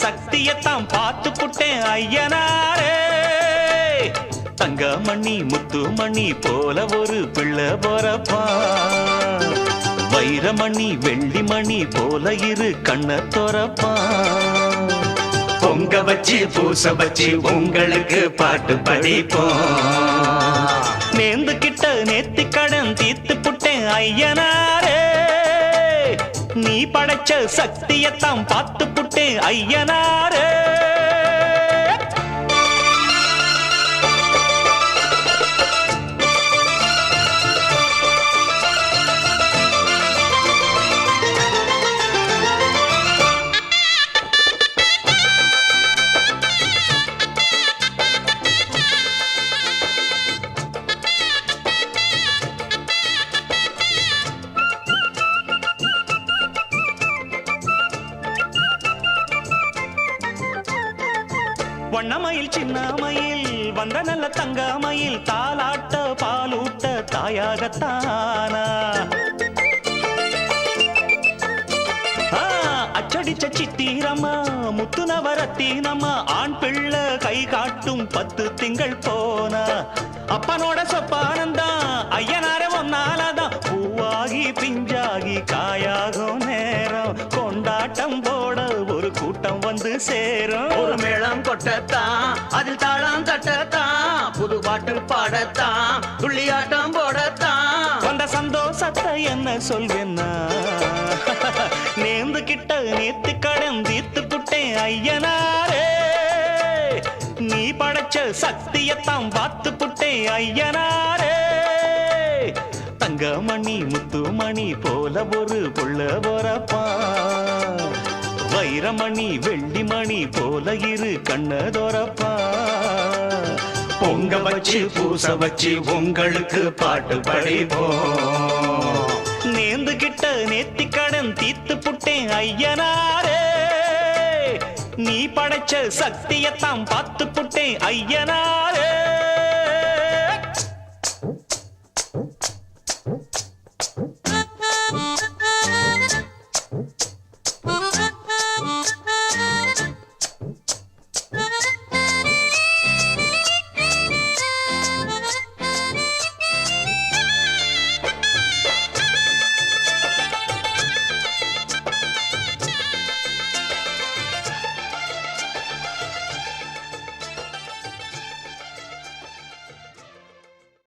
சக்தியத்தான் பார்த்து புட்டேன் ஐயனாரே. தங்கமணி முத்துமணி போல ஒரு பிள்ளை போறப்பா, வைரமணி வெள்ளிமணி போல இரு கண்ண தோறப்பா. பொங்க வச்சு பூச வச்சு உங்களுக்கு பாட்டு படிப்போம். நேர்ந்துகிட்ட நேத்தி கடன் தீர்த்து புட்டேன் ஐயனாரே. நீ படைச்ச சக்தியத்தான் பார்த்து புட்டேன் ஐயனாரே. வண்ணமயில் சின்னமயில் வந்த நல்ல தங்கமயில் தாலாட்ட பாலூட்ட தாயாகத்தானா. அச்சடிச்ச சித்திரம்மா முத்து நவரத்தினம்மா ஆண் பிள்ளை கை காட்டும் 10 திங்கள் போனா. அப்பனோட சொப்பானந்தா ஐயனாரே ஒன்னாலதான் பூவாகி பிஞ்சாகி காயாகும் நேரம். கொண்டாட்டம் போட ஒரு கூட்டம் வந்து சேரும். ஒரு மேளம் கொட்டத்தான் அதில் தாளம் தட்டத்தான் புது பாட்டு பாடத்தான் துள்ளியாட்டம் போடத்தான். வந்த சந்தோஷத்தை என்ன சொல்வேன்னா, நேர்ந்து கிட்ட நேத்து கடன் தீர்த்து புட்டேன் ஐயனாரே. நீ படைச்ச சக்தியத்தான் பார்த்து புட்டேன் ஐயனாரே. தங்கமணி முத்துமணி போல ஒரு புள்ள போறப்பா, வைரமணி வெள்ளிமணி போல இரு கண்ணதோரப்பா. பொங்க வச்சு பூச வச்சு உங்களுக்கு பாட்டு படிப்போம். நேர்ந்துகிட்ட நேத்தி கடன் தீர்த்து புட்டேன் ஐயனாரே. நீ படைச்ச சக்தியத்தான் பார்த்து புட்டேன் ஐயனாரே.